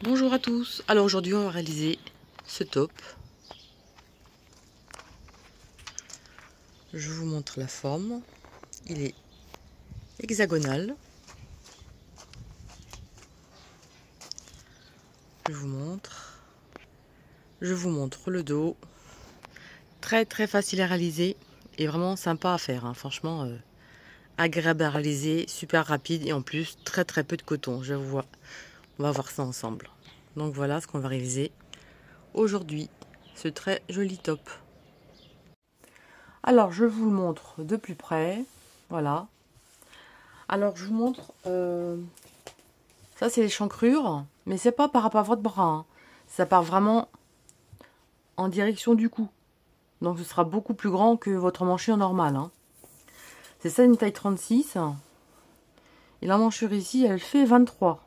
Bonjour à tous. Alors aujourd'hui on va réaliser ce top. Je vous montre la forme. Il est hexagonal. Je vous montre. Je vous montre le dos. Très facile à réaliser et vraiment sympa à faire. Franchement, agréable à réaliser, super rapide et en plus très peu de coton. On va voir ça ensemble. Donc voilà ce qu'on va réaliser aujourd'hui. Ce très joli top. Alors je vous le montre de plus près. Voilà. Alors je vous montre. Ça c'est les chancrures, mais c'est pas par rapport à votre bras. Hein. Ça part vraiment en direction du cou. Donc ce sera beaucoup plus grand que votre manchure normale. Hein. C'est ça une taille 36. Et la manchure ici, elle fait 23.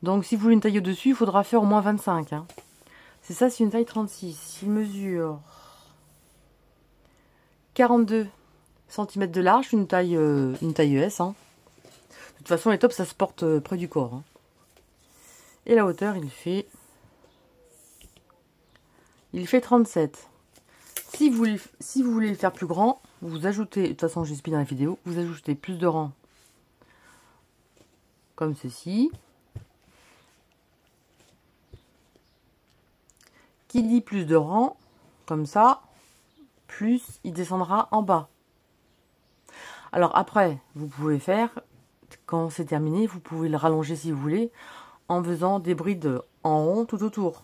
Donc si vous voulez une taille au-dessus, il faudra faire au moins 25. Hein. C'est ça, c'est une taille 36. Il mesure 42 cm de large, une taille ES. Hein. De toute façon, les tops, ça se porte près du corps. Hein. Et la hauteur, il fait 37. Si vous voulez le faire plus grand, vous ajoutez, de toute façon j'explique dans la vidéo, vous ajoutez plus de rangs comme ceci. Qui dit plus de rangs, comme ça, plus il descendra en bas. Alors après, vous pouvez faire, quand c'est terminé, vous pouvez le rallonger si vous voulez, en faisant des brides en rond tout autour.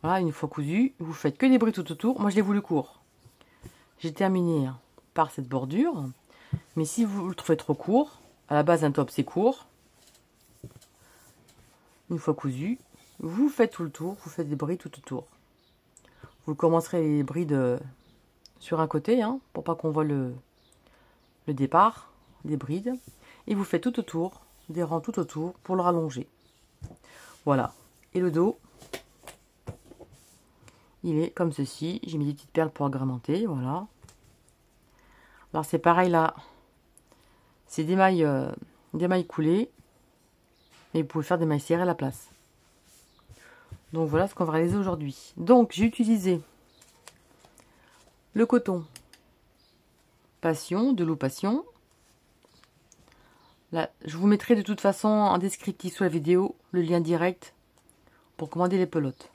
Voilà, une fois cousu, vous faites que des brides tout autour. Moi je l'ai voulu court. J'ai terminé par cette bordure. Mais si vous le trouvez trop court, à la base un top c'est court. Une fois cousu, vous faites tout le tour, vous faites des brides tout autour. Vous commencerez les brides sur un côté, hein, pour pas qu'on voit le départ des brides. Et vous faites tout autour, des rangs tout autour pour le rallonger. Voilà. Et le dos, il est comme ceci. J'ai mis des petites perles pour agrémenter, voilà. Alors c'est pareil là. C'est des mailles coulées. Et vous pouvez faire des mailles serrées à la place. Donc voilà ce qu'on va réaliser aujourd'hui. Donc j'ai utilisé le coton Passion, de l'eau Passion. Là, je vous mettrai de toute façon en descriptif sous la vidéo le lien direct pour commander les pelotes.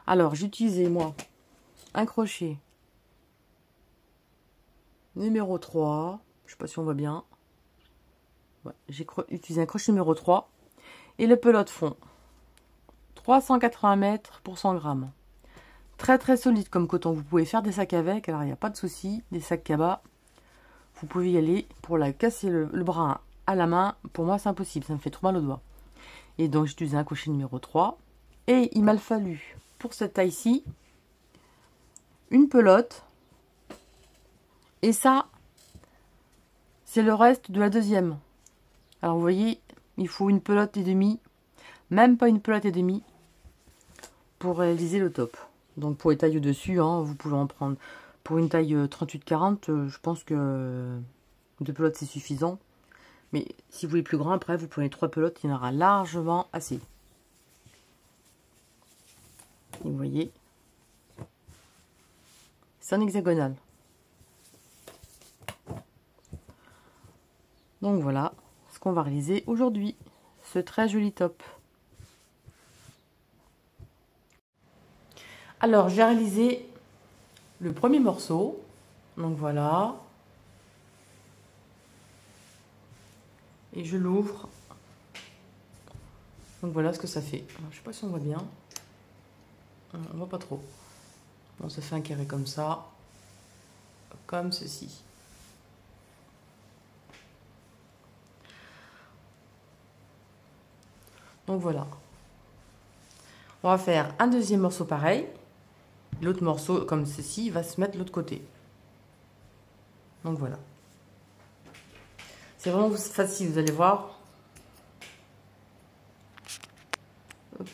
Alors j'ai utilisé moi un crochet numéro 3. Je sais pas si on voit bien. Ouais, j'ai utilisé un crochet numéro 3. Et le pelote fond 380 mètres pour 100 grammes. Très solide comme coton. Vous pouvez faire des sacs avec. Alors il n'y a pas de souci. Des sacs cabas. Vous pouvez y aller. Pour la casser le bras à la main, pour moi c'est impossible. Ça me fait trop mal au doigt. Et donc j'ai utilisé un crochet numéro 3. Et il m'a fallu pour cette taille-ci une pelote. Et ça, c'est le reste de la deuxième. Alors vous voyez, il faut une pelote et demie. Même pas une pelote et demie pour réaliser le top. Donc pour les tailles au-dessus, hein, vous pouvez en prendre. Pour une taille 38-40, je pense que 2 pelotes c'est suffisant. Mais si vous voulez plus grand, après vous prenez 3 pelotes, il y en aura largement assez. Et vous voyez, c'est un hexagonal. Donc voilà ce qu'on va réaliser aujourd'hui. Ce très joli top. Alors j'ai réalisé le premier morceau. Donc voilà. Et je l'ouvre. Donc voilà ce que ça fait. Alors, je sais pas si on voit bien. On voit pas trop. Bon, ça fait un carré comme ça. Comme ceci. Donc voilà. On va faire un deuxième morceau pareil. L'autre morceau, comme ceci, va se mettre de l'autre côté. Donc voilà. C'est vraiment facile, vous allez voir. Hop.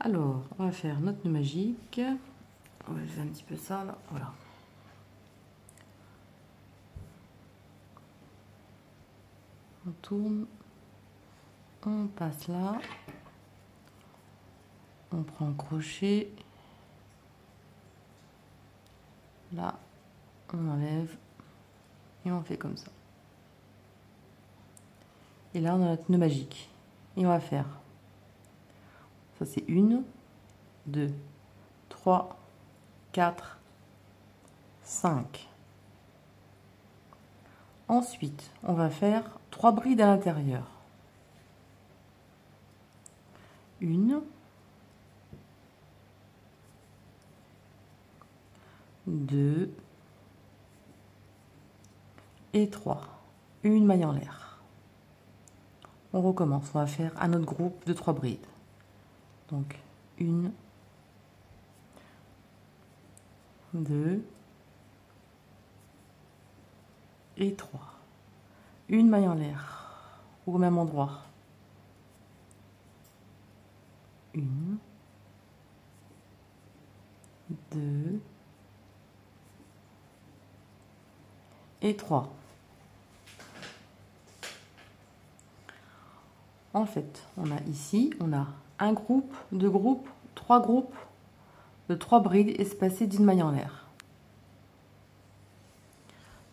Alors, on va faire notre nœud magique. On va lever un petit peu ça, là. Voilà. tourne, on passe là, on prend le crochet, là, on enlève et on fait comme ça. Et là, on a notre nœud magique. Et on va faire, ça c'est 1, 2, 3, 4, 5. Ensuite, on va faire 3 brides à l'intérieur. 1, 2 et 3. Une maille en l'air. On recommence, on va faire un autre groupe de 3 brides. Donc 1, 2 et 3. Une maille en l'air au même endroit. 1, 2 et 3. En fait, on a ici, on a un groupe, deux groupes, 3 groupes de 3 brides espacées d'une maille en l'air.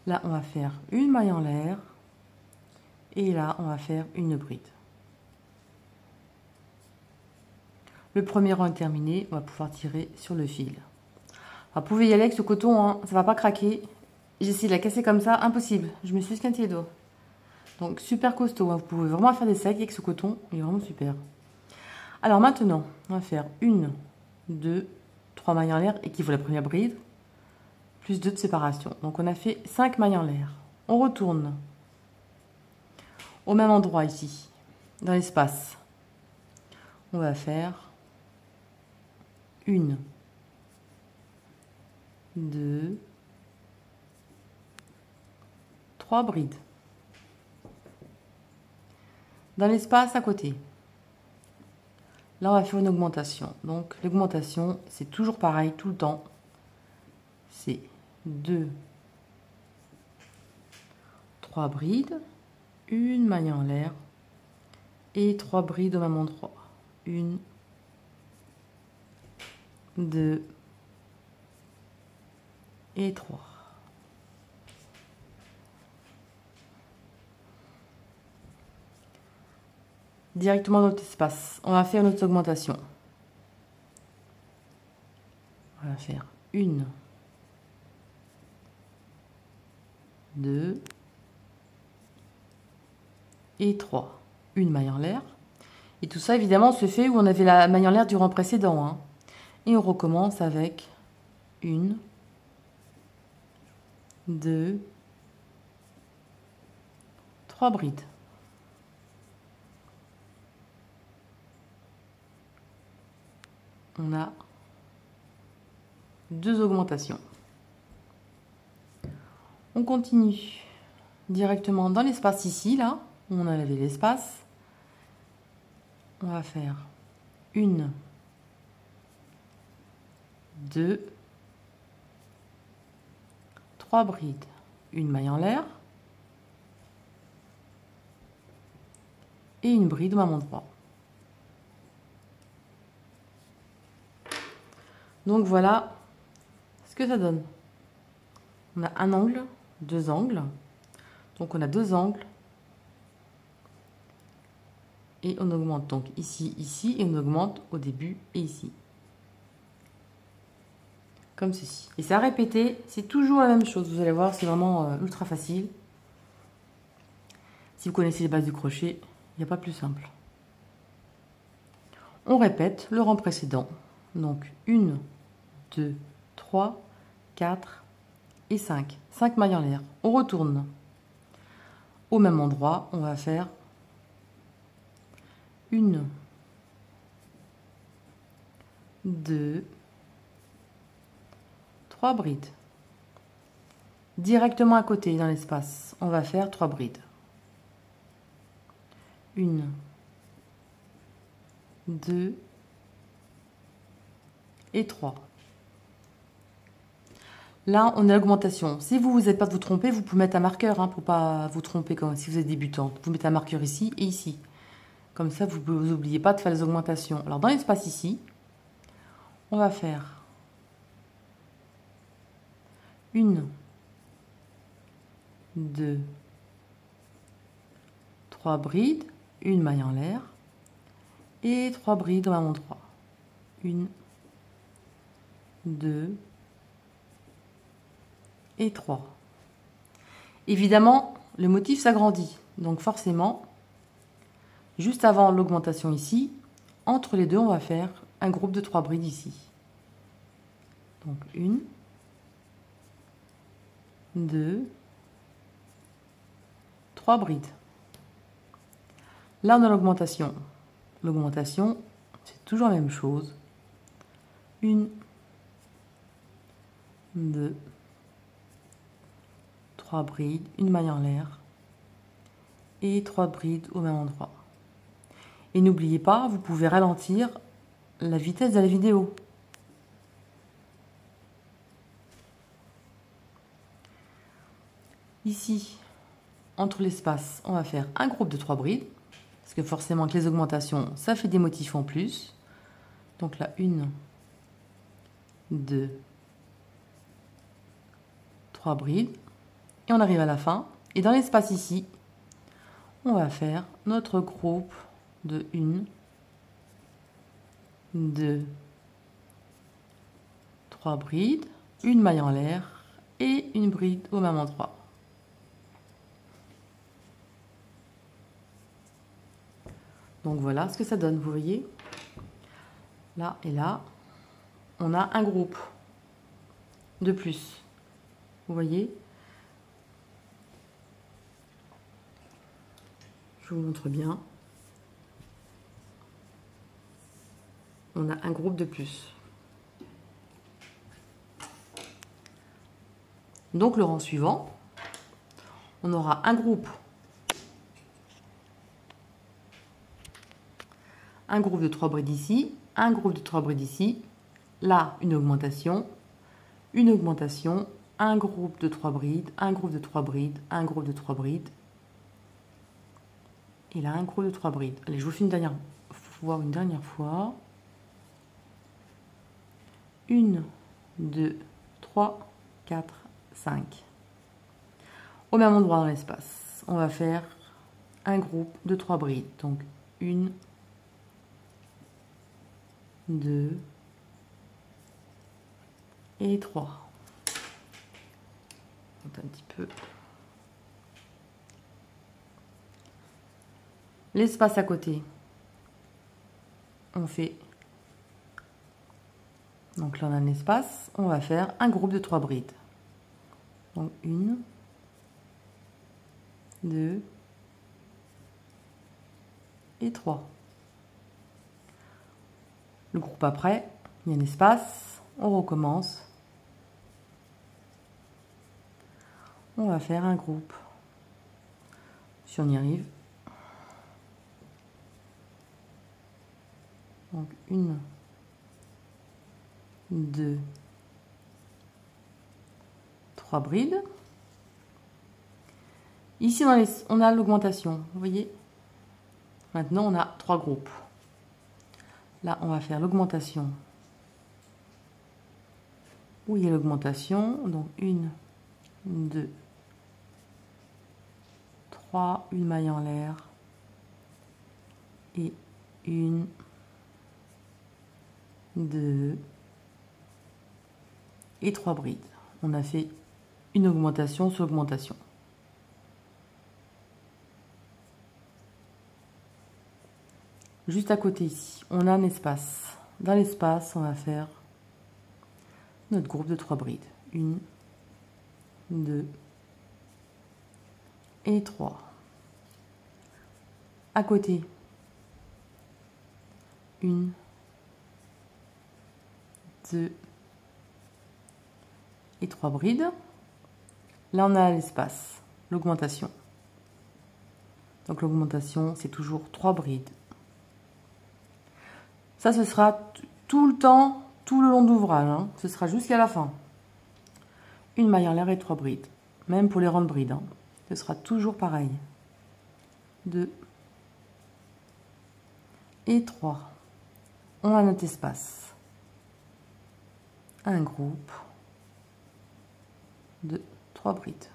Là, on va faire une maille en l'air et là, on va faire une bride. Le premier rang est terminé, on va pouvoir tirer sur le fil. Vous pouvez y aller avec ce coton, hein, ça va pas craquer. J'ai essayé de la casser comme ça, impossible. Je me suis esquinté les doigts. Donc super costaud, hein. Vous pouvez vraiment faire des sacs avec ce coton, il est vraiment super. Alors maintenant, on va faire 1, 2, 3 mailles en l'air, équivaut à la première bride, plus 2 de séparation. Donc on a fait 5 mailles en l'air. On retourne au même endroit ici, dans l'espace. On va faire 1, 2, 3 brides. Dans l'espace à côté. Là, on va faire une augmentation. Donc, l'augmentation, c'est toujours pareil tout le temps. C'est 2, 3 brides, une maille en l'air et 3 brides au même endroit. 1, 2 et 3. Directement dans notre espace. On va faire notre augmentation. On va faire 1, 2 et 3. Une maille en l'air. Et tout ça, évidemment, se fait où on avait la maille en l'air du rang précédent. Hein. Et on recommence avec 1, 2, 3 brides. On a 2 augmentations. On continue directement dans l'espace ici, là, où on a lavé l'espace. On va faire 1, 2, 3 brides, une maille en l'air et une bride au même endroit. Donc voilà ce que ça donne. On a un angle, 2 angles. Donc on a 2 angles. Et on augmente donc ici, ici, et on augmente au début et ici. Comme ceci. Et ça à répéter, c'est toujours la même chose. Vous allez voir, c'est vraiment ultra facile. Si vous connaissez les bases du crochet, il n'y a pas plus simple. On répète le rang précédent. Donc 1, 2, 3, 4 et 5. 5 mailles en l'air. On retourne. Au même endroit, on va faire 1, 2, 3 brides. Directement à côté dans l'espace, on va faire 3 brides. 1, 2 et 3. Là, on a l'augmentation. Si vous n'êtes pas de vous tromper, vous pouvez mettre un marqueur pour pas vous tromper si vous êtes débutante. Vous mettez un marqueur ici et ici. Comme ça, vous n'oubliez pas de faire les augmentations. Alors, dans l'espace ici, on va faire 1, 2, 3 brides, une maille en l'air et 3 brides au même endroit. 1, 2 et 3. Évidemment, le motif s'agrandit. Donc forcément, juste avant l'augmentation ici, entre les deux, on va faire un groupe de 3 brides ici. Donc 1, 2, 3 brides. Là, on a l'augmentation. L'augmentation, c'est toujours la même chose. 1, 2, 3 brides, une maille en l'air et 3 brides au même endroit. Et n'oubliez pas, vous pouvez ralentir la vitesse de la vidéo. Ici, entre l'espace, on va faire un groupe de 3 brides, parce que forcément avec les augmentations, ça fait des motifs en plus. Donc là, 1, 2, 3 brides. Et on arrive à la fin. Et dans l'espace ici, on va faire notre groupe de 1, 2, 3 brides, une maille en l'air et une bride au même endroit. Donc voilà ce que ça donne, vous voyez. Là et là, on a un groupe de plus. Vous voyez? Je vous montre bien. On a un groupe de plus. Donc le rang suivant, on aura un groupe de 3 brides ici, un groupe de 3 brides ici, là une augmentation, un groupe de 3 brides, un groupe de 3 brides, un groupe de 3 brides, et là un groupe de 3 brides. Allez, je vous fais une dernière fois. 1, 2, 3, 4, 5. Au même endroit dans l'espace, on va faire un groupe de 3 brides. Donc 1, 2 et 3. Un petit peu. L'espace à côté, on fait, donc là on a un espace, on va faire un groupe de 3 brides. Donc 1, 2 et 3. Le groupe après, il y a un espace, on recommence. On va faire un groupe, si on y arrive. Donc 1, 2, 3 brides. Ici, on a l'augmentation, vous voyez. Maintenant, on a 3 groupes. Là, on va faire l'augmentation. Où il y a l'augmentation, donc 1, 2, 3, une maille en l'air et 1, 2 et 3 brides. On a fait une augmentation sur augmentation. Juste à côté ici, on a un espace. Dans l'espace, on va faire notre groupe de 3 brides. 1, 2 et 3. À côté, 1, 2 et 3 brides. Là, on a l'espace, l'augmentation. Donc l'augmentation, c'est toujours 3 brides. Ça, ce sera tout le temps, tout le long de l'ouvrage. Ce sera jusqu'à la fin. une maille en l'air et 3 brides. Même pour les rondes brides, hein. Ce sera toujours pareil. 2 et 3. On a notre espace. Un groupe de 3 brides.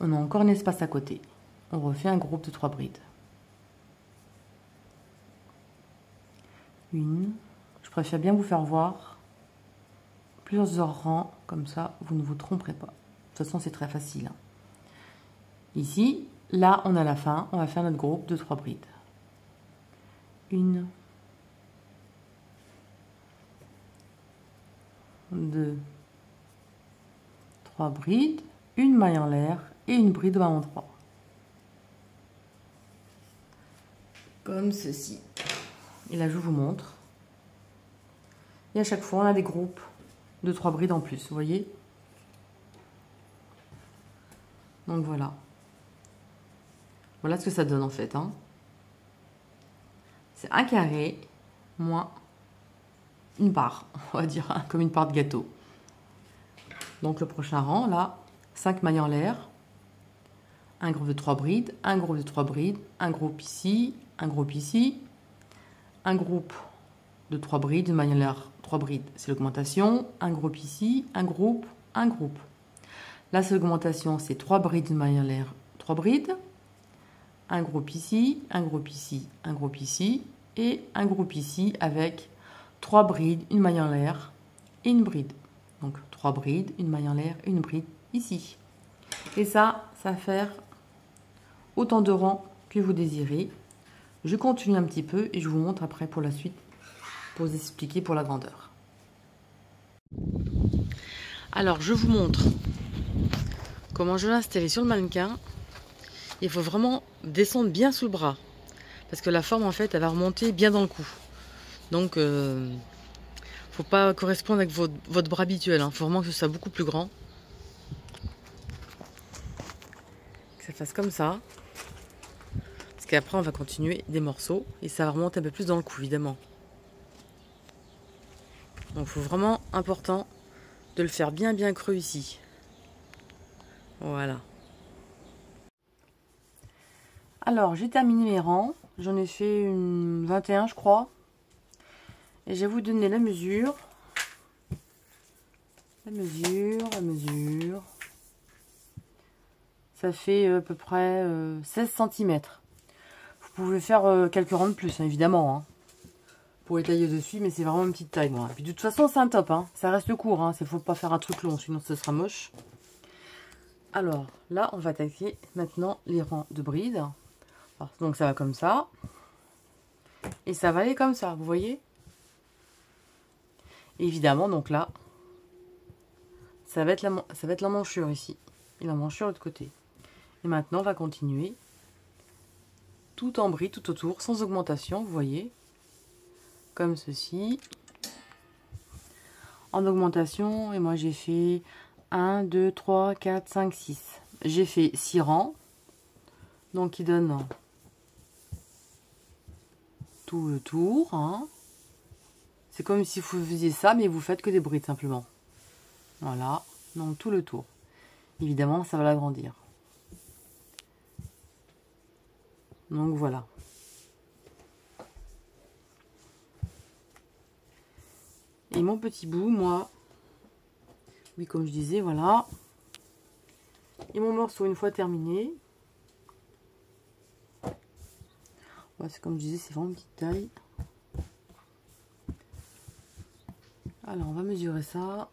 On a encore un espace à côté. On refait un groupe de 3 brides. Une. Je préfère bien vous faire voir plusieurs rangs, comme ça vous ne vous tromperez pas. De toute façon c'est très facile. Ici, là on a la fin, on va faire notre groupe de 3 brides. 1, 2, 3 brides, une maille en l'air et une bride au bas en 3. Comme ceci. Et là je vous montre. Et à chaque fois on a des groupes de 3 brides en plus, vous voyez. Donc voilà. Voilà ce que ça donne en fait, hein. C'est un carré moins une part, on va dire, hein, comme une part de gâteau. Donc le prochain rang, là, 5 mailles en l'air, un groupe de 3 brides, un groupe de 3 brides, un groupe ici, un groupe ici, un groupe de 3 brides, une maille en l'air, 3 brides, c'est l'augmentation, un groupe ici, un groupe, un groupe. Là, c'est l'augmentation, c'est 3 brides, une maille en l'air, 3 brides, un groupe ici, un groupe ici, un groupe ici, et un groupe ici avec 3 brides, une maille en l'air et une bride. Donc 3 brides, une maille en l'air, une bride ici. Et ça va faire autant de rangs que vous désirez. Je continue un petit peu et je vous montre après pour la suite, pour vous expliquer pour la grandeur. Alors je vous montre comment je vais l'installer sur le mannequin. Il faut vraiment descendre bien sous le bras, parce que la forme en fait elle va remonter bien dans le cou. Donc faut pas correspondre avec votre bras habituel, hein. Faut vraiment que ce soit beaucoup plus grand, que ça fasse comme ça, parce qu'après on va continuer des morceaux et ça va remonter un peu plus dans le cou évidemment. Donc faut vraiment, important de le faire bien creux ici. Voilà. Alors, j'ai terminé mes rangs. J'en ai fait une 21, je crois. Et je vais vous donner la mesure. La mesure. Ça fait à peu près 16 cm. Vous pouvez faire quelques rangs de plus, hein, évidemment. Hein, pour étayer dessus, mais c'est vraiment une petite taille. Moi. Et puis de toute façon, c'est un top. Hein. Ça reste court. Il ne faut pas faire un truc long, sinon ce sera moche. Alors, là, on va attaquer maintenant les rangs de brides. Alors, donc ça va comme ça. Et ça va aller comme ça, vous voyez. Et évidemment, donc là, ça va être l'emmanchure ici. Et l'emmanchure de l'autre côté. Et maintenant, on va continuer. Tout en bride, tout autour, sans augmentation, vous voyez. Comme ceci. En augmentation, et moi j'ai fait 1, 2, 3, 4, 5, 6. J'ai fait 6 rangs. Donc qui donne tout le tour, hein. C'est comme si vous faisiez ça, mais vous faites que des brides simplement. Voilà, donc tout le tour. Évidemment, ça va l'agrandir. Donc voilà. Et mon petit bout, moi, oui, comme je disais, voilà. Et mon morceau, une fois terminé, ouais, c'est comme je disais, c'est vraiment une petite taille. Alors, on va mesurer ça.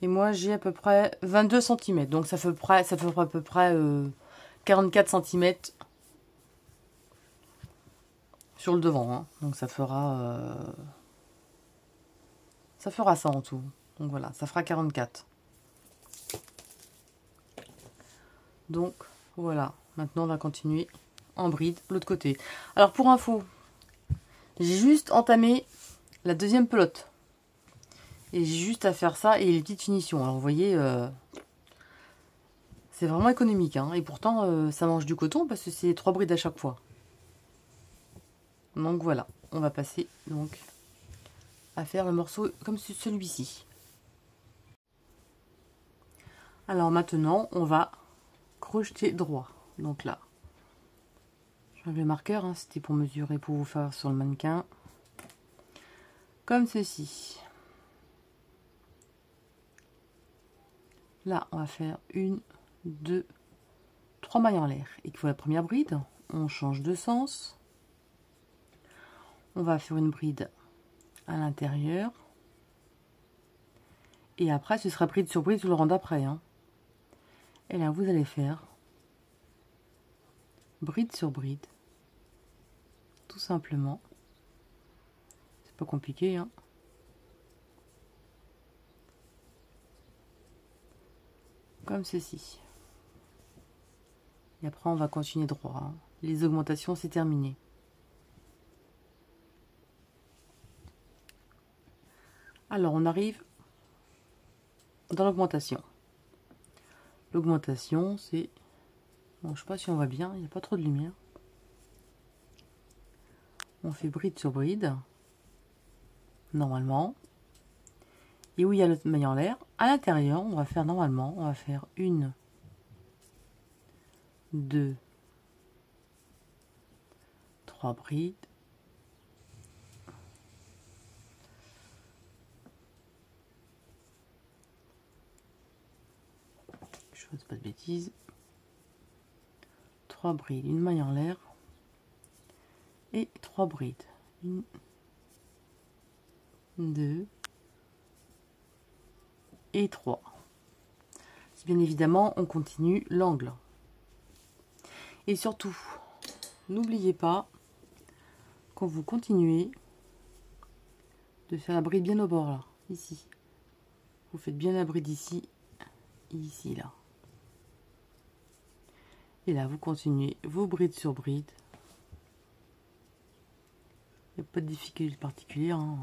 Et moi, j'ai à peu près 22 cm. Donc, ça fait à peu près 44 cm sur le devant. Hein. Donc, ça fera ça en tout. Donc, voilà, ça fera 44. Donc, voilà. Maintenant, on va continuer en bride de l'autre côté. Alors, pour info, j'ai juste entamé la deuxième pelote. Et j'ai juste à faire ça et les petites finitions. Alors, vous voyez, C'est vraiment économique, hein. Et pourtant, ça mange du coton parce que c'est 3 brides à chaque fois. Donc voilà, on va passer donc à faire le morceau comme celui-ci. Alors maintenant, on va crocheter droit. Donc là, j'enlève le marqueur, hein, c'était pour mesurer, pour vous faire sur le mannequin. Comme ceci. Là, on va faire 1, 2, 3 mailles en l'air. Et pour la première bride, on change de sens. On va faire une bride à l'intérieur. Et après, ce sera bride sur bride tout le rang d'après. Hein. Et là, vous allez faire bride sur bride. Tout simplement. C'est pas compliqué. Hein. Comme ceci. Et après, on va continuer droit. Hein. Les augmentations, c'est terminé. Alors, on arrive dans l'augmentation. L'augmentation, c'est... Bon, je sais pas si on voit bien, il n'y a pas trop de lumière. On fait bride sur bride, normalement. Et où il y a notre maille en l'air, à l'intérieur, on va faire normalement, on va faire 1, 2, 3 brides. Je ne fasse pas de bêtises. 3 brides, une maille en l'air. Et 3 brides. 1, 2 et 3. Bien évidemment, on continue l'angle. Et surtout, n'oubliez pas, quand vous continuez, de faire la bride bien au bord, là, ici. Vous faites bien la bride ici, ici, là. Et là, vous continuez vos brides sur brides. Il n'y a pas de difficulté particulière. Hein.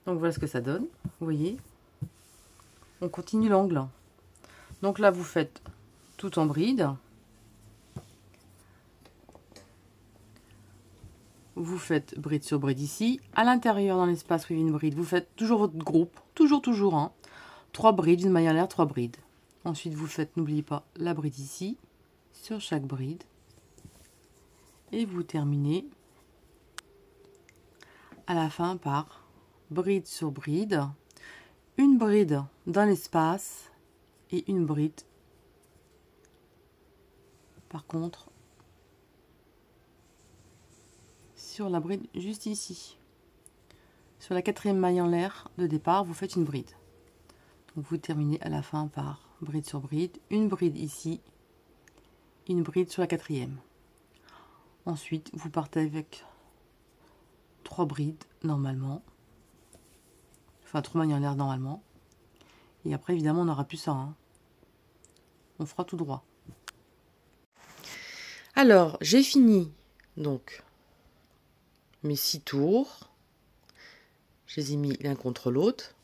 Donc voilà ce que ça donne. Vous voyez, on continue l'angle. Donc là, vous faites tout en bride. Vous faites bride sur bride ici. À l'intérieur, dans l'espace où il y a une bride, vous faites toujours votre groupe. Toujours, hein. 3 brides, une maille en l'air, 3 brides. Ensuite, vous faites, n'oubliez pas, la bride ici, sur chaque bride. Et vous terminez à la fin par bride sur bride. Une bride dans l'espace et une bride, par contre, sur la bride juste ici. Sur la 4e maille en l'air de départ, vous faites une bride. Donc vous terminez à la fin par bride sur bride, une bride ici, une bride sur la 4e. Ensuite, vous partez avec 3 brides normalement, enfin 3 mailles en l'air normalement. Et après, évidemment, on n'aura plus ça. Hein. On fera tout droit. Alors, j'ai fini donc mes 6 tours. Je les ai mis l'un contre l'autre.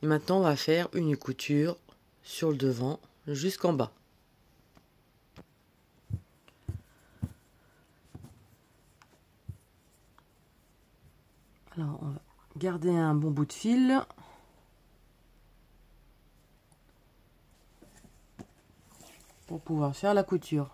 Et maintenant, on va faire une couture sur le devant jusqu'en bas. Alors, on va garder un bon bout de fil. Pour pouvoir faire la couture.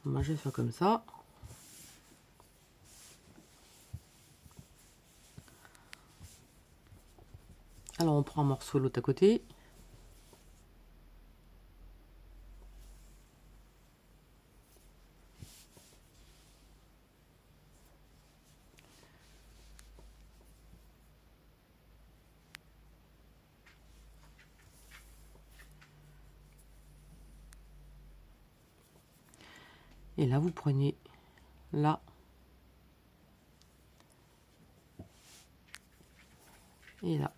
Moi, je vais faire comme ça. Alors, on prend un morceau l'autre à côté. Et là, vous prenez là et là.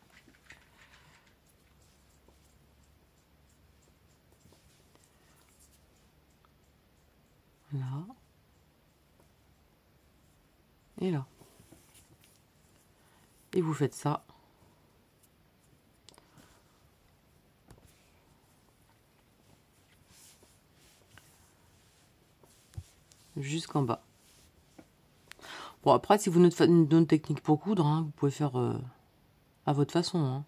Là. Et là. Et vous faites ça. Jusqu'en bas. Bon, après, si vous n'avez une autre technique pour coudre, hein, vous pouvez faire à votre façon. Hein.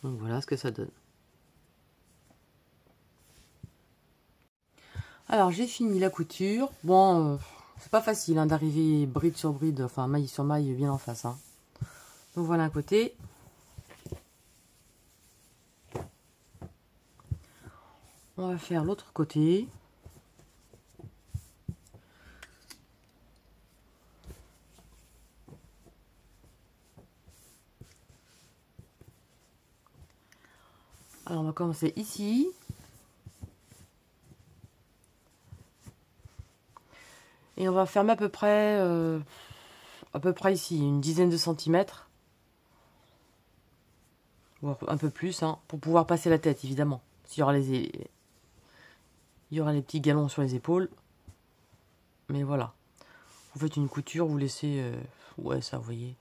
Donc voilà ce que ça donne. Alors j'ai fini la couture. Bon, c'est pas facile hein, d'arriver bride sur bride, enfin maille sur maille bien en face. Hein. Donc voilà un côté. On va faire l'autre côté. Alors on va commencer ici. Et on va fermer à peu près ici, une dizaine de centimètres. Ou un peu plus, hein, pour pouvoir passer la tête, évidemment. Il y aura il y aura les petits galons sur les épaules. Mais voilà. Vous faites une couture, vous laissez... ouais, ça, vous voyez.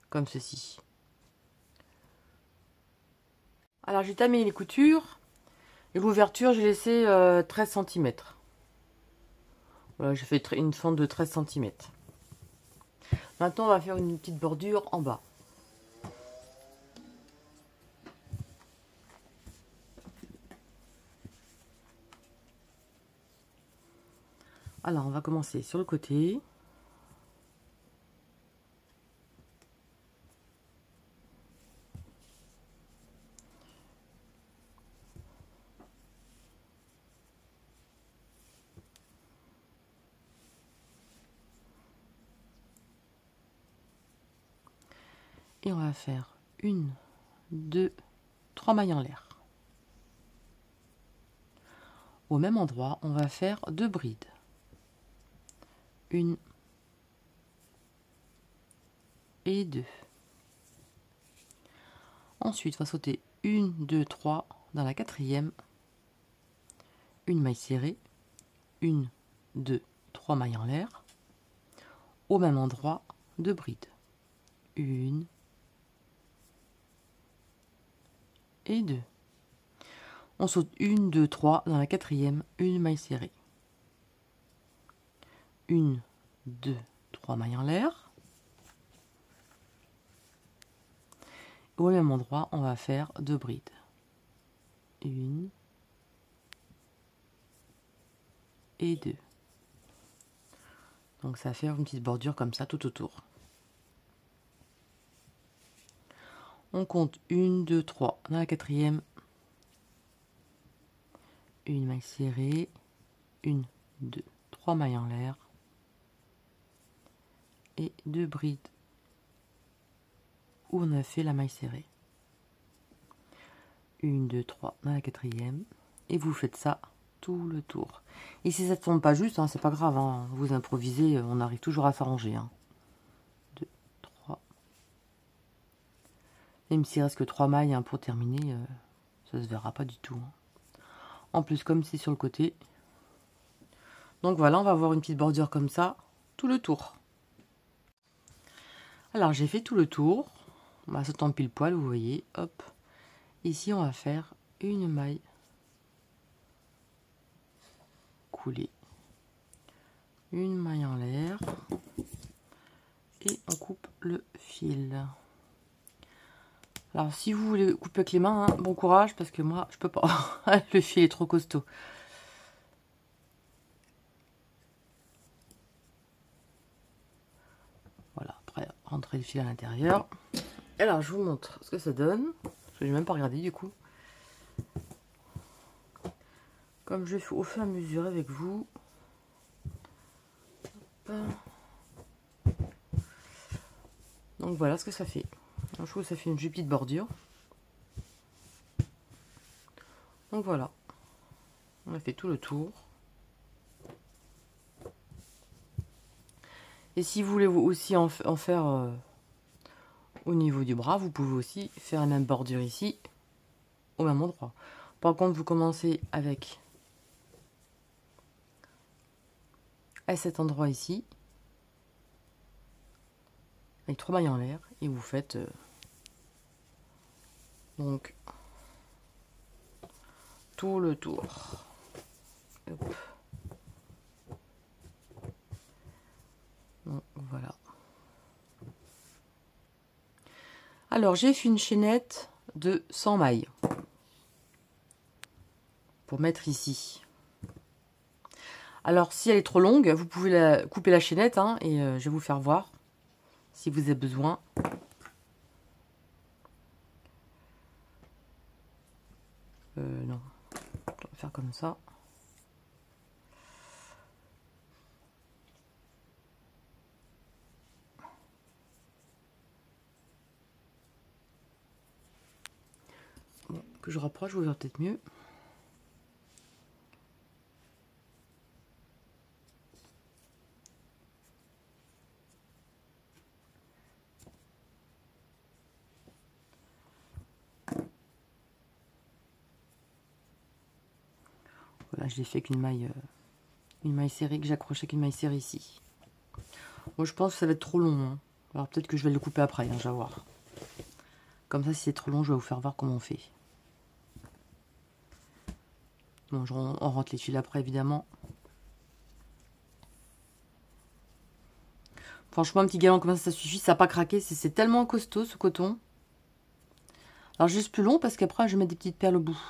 Comme ceci. Alors, j'ai tamé les coutures. Et l'ouverture, j'ai laissé 13 cm. Voilà, j'ai fait une fente de 13 cm. Maintenant, on va faire une petite bordure en bas. Alors, on va commencer sur le côté. Et on va faire 1, 2, 3 mailles en l'air. Au même endroit, on va faire 2 brides. 1 et 2. Ensuite, on va sauter 1, 2, 3 dans la quatrième. Une maille serrée. 1, 2, 3 mailles en l'air. Au même endroit, 2 brides. 1 et 2. On saute 1, 2, 3 dans la quatrième, une maille serrée. 1, 2, 3 mailles en l'air. Au même endroit, on va faire 2 brides. 1 et 2. Donc ça va faire une petite bordure comme ça tout autour. On compte 1, 2, 3 dans la quatrième. Une maille serrée. 1, 2, 3 mailles en l'air. Et 2 brides où on a fait la maille serrée. 1, 2, 3 dans la quatrième. Et vous faites ça tout le tour. Et si ça ne tombe pas juste, hein, c'est pas grave. Hein, vous improvisez, on arrive toujours à s'arranger. Hein. 2, 3. Même s'il reste que 3 mailles hein, pour terminer, ça se verra pas du tout. Hein. En plus, comme c'est sur le côté. Donc voilà, on va avoir une petite bordure comme ça, tout le tour. Alors j'ai fait tout le tour. Bah, ça tombe pile poil, vous voyez. Hop. Ici, on va faire une maille coulée. Une maille en l'air. Et on coupe le fil. Alors si vous voulez couper avec les mains, hein, bon courage parce que moi je peux pas. Le fil est trop costaud. Voilà, après rentrer le fil à l'intérieur. Alors je vous montre ce que ça donne. Parce que j'ai même pas regardé du coup. Comme je fais au fur et à mesure avec vous. Hop. Donc voilà ce que ça fait. Je trouve que ça fait une jolie petite bordure. Donc voilà, on a fait tout le tour. Et si vous voulez aussi en faire au niveau du bras, vous pouvez aussi faire la même bordure ici, au même endroit. Par contre, vous commencez avec à cet endroit ici, avec 3 mailles en l'air, et vous faites donc tout le tour. Hop. Donc, voilà. Alors, j'ai fait une chaînette de 100 mailles pour mettre ici. Alors, si elle est trop longue, vous pouvez couper la chaînette, hein, et je vais vous faire voir si vous avez besoin. Non, on va faire comme ça. Bon, que je rapproche, vous verrez peut-être mieux. Voilà, je l'ai fait avec une maille serrée que j'accroche avec une maille serrée ici. Moi, je pense que ça va être trop long, hein. Alors peut-être que je vais le couper après, hein, je vais voir. Comme ça, si c'est trop long, je vais vous faire voir comment on fait. Bon, on rentre les fils après, évidemment. Franchement, un petit galon comme ça suffit. Ça n'a pas craqué. C'est tellement costaud, ce coton. Alors, juste plus long, parce qu'après, je vais mettre des petites perles au bout.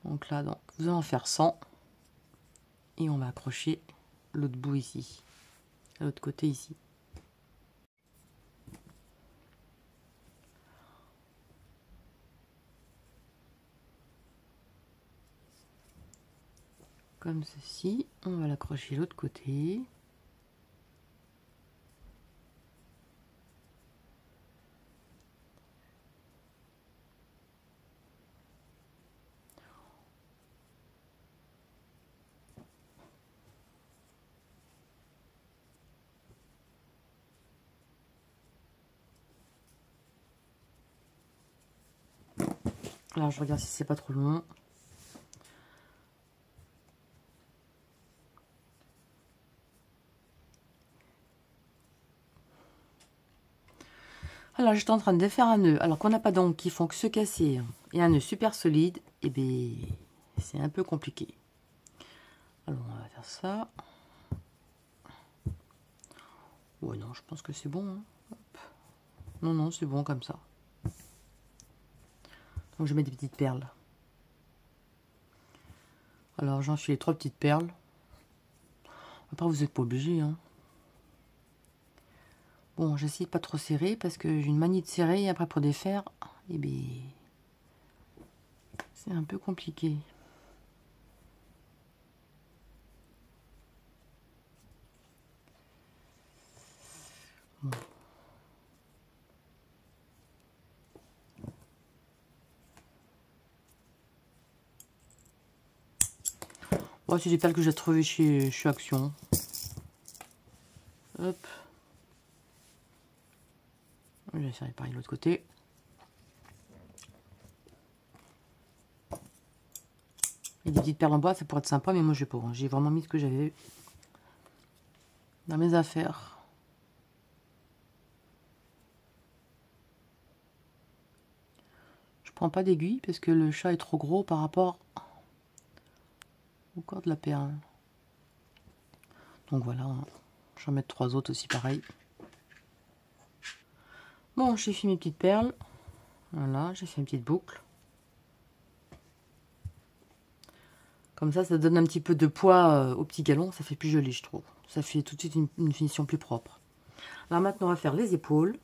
Donc là, donc, vous allez en faire 100. Et on va accrocher l'autre bout ici. À l'autre côté, ici. Comme ceci. On va l'accrocher de l'autre côté. Alors, je regarde si c'est pas trop long. Alors, j'étais en train de faire un nœud. Alors qu'on n'a pas d'ongles qui font que se casser et un nœud super solide, et bien, c'est un peu compliqué. Alors, on va faire ça. Ouais, non, je pense que c'est bon. Hein. Hop. Non, non, c'est bon comme ça. Donc, je mets des petites perles. Alors, j'enfile les 3 petites perles. Après, vous n'êtes pas obligé. Hein. Bon, j'essaie de pas trop serrer parce que j'ai une manie de serrer et après pour défaire, eh bien, c'est un peu compliqué. Bon. Bon, c'est des perles que j'ai trouvées chez Action. Hop. Je vais faire pareil de l'autre côté. Et des petites perles en bois, ça pourrait être sympa, mais moi je vais pas. J'ai vraiment mis ce que j'avais dans mes affaires. Je prends pas d'aiguille parce que le chat est trop gros par rapport au corps de la perle. Donc voilà, je vais en mettre 3 autres aussi pareil. Bon, j'ai fait mes petites perles. Voilà, j'ai fait une petite boucle. Comme ça donne un petit peu de poids au petit galon. Ça fait plus joli, je trouve. Ça fait tout de suite une finition plus propre. Alors maintenant, on va faire les épaules.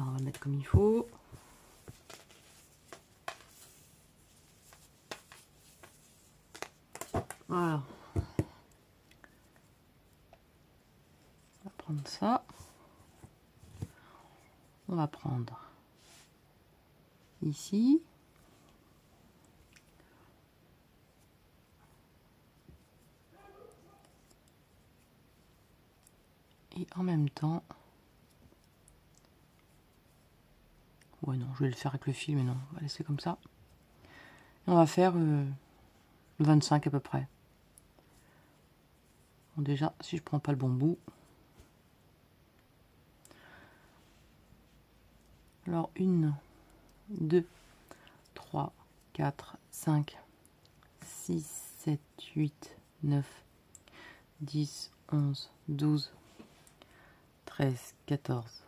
Alors, on va mettre comme il faut. Voilà. On va prendre ça. On va prendre ici. Et en même temps... Ouais, non, je vais le faire avec le fil, mais non, on va laisser comme ça. Et on va faire le 25 à peu près. Bon, déjà, si je prends pas le bon bout. Alors, 1, 2, 3, 4, 5, 6, 7, 8, 9, 10, 11, 12, 13, 14,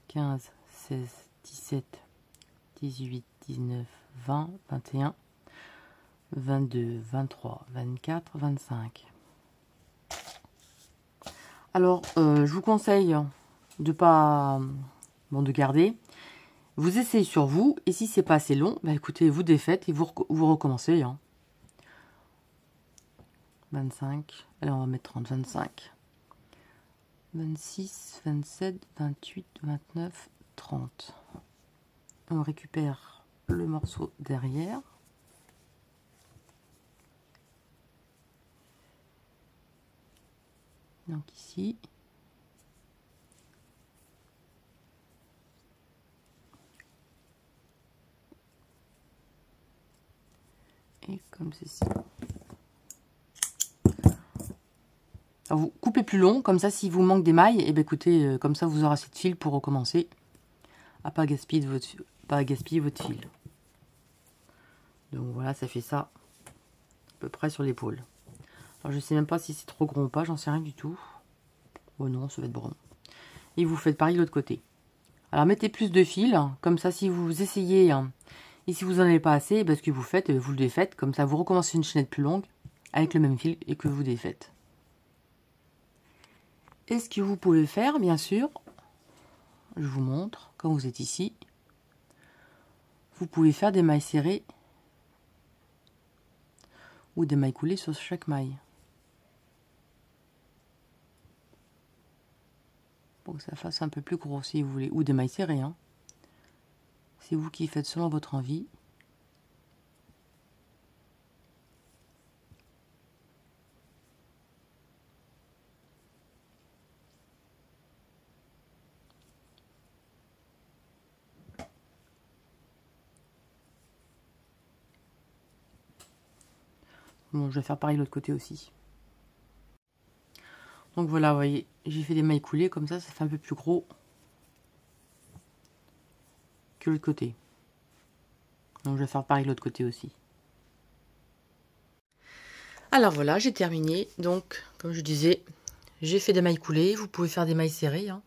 15, 16, 17, 18, 19, 20, 21, 22, 23, 24, 25. Alors, je vous conseille de pas... Bon, de garder. Vous essayez sur vous, et si c'est pas assez long, bah écoutez, vous défaites et vous recommencez. Hein. 25, allez, on va mettre 30, 25, 26, 27, 28, 29, 30. On récupère le morceau derrière. Donc ici. Et comme ceci. Alors vous coupez plus long, comme ça, s'il vous manque des mailles, et bien écoutez, comme ça, vous aurez assez de fil pour recommencer à pas gaspiller votre fil. Donc voilà, ça fait ça à peu près sur l'épaule. Alors je sais même pas si c'est trop gros ou pas, j'en sais rien du tout. Oh non, ça va être bon. Et vous faites pareil de l'autre côté. Alors mettez plus de fil, comme ça, si vous essayez, et si vous n'en avez pas assez, ben, ce que vous faites, vous le défaites, comme ça, vous recommencez une chaînette plus longue avec le même fil et que vous défaites. Et ce que vous pouvez faire, bien sûr, je vous montre, quand vous êtes ici, vous pouvez faire des mailles serrées ou des mailles coulées sur chaque maille. Pour que ça fasse un peu plus gros si vous voulez, ou des mailles serrées. Hein. C'est vous qui faites selon votre envie. Bon, je vais faire pareil de l'autre côté aussi. Donc voilà, vous voyez, j'ai fait des mailles coulées, comme ça fait un peu plus gros que l'autre côté. Donc je vais faire pareil de l'autre côté aussi. Alors voilà, j'ai terminé. Donc, comme je disais, j'ai fait des mailles coulées. Vous pouvez faire des mailles serrées. Hein.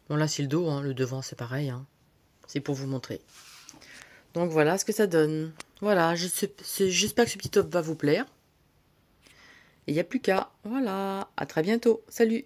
Bon là c'est le dos, hein. Le devant c'est pareil. Hein. C'est pour vous montrer. Donc voilà ce que ça donne. Voilà, j'espère que ce petit top va vous plaire. Et il n'y a plus qu'à. Voilà, à très bientôt. Salut!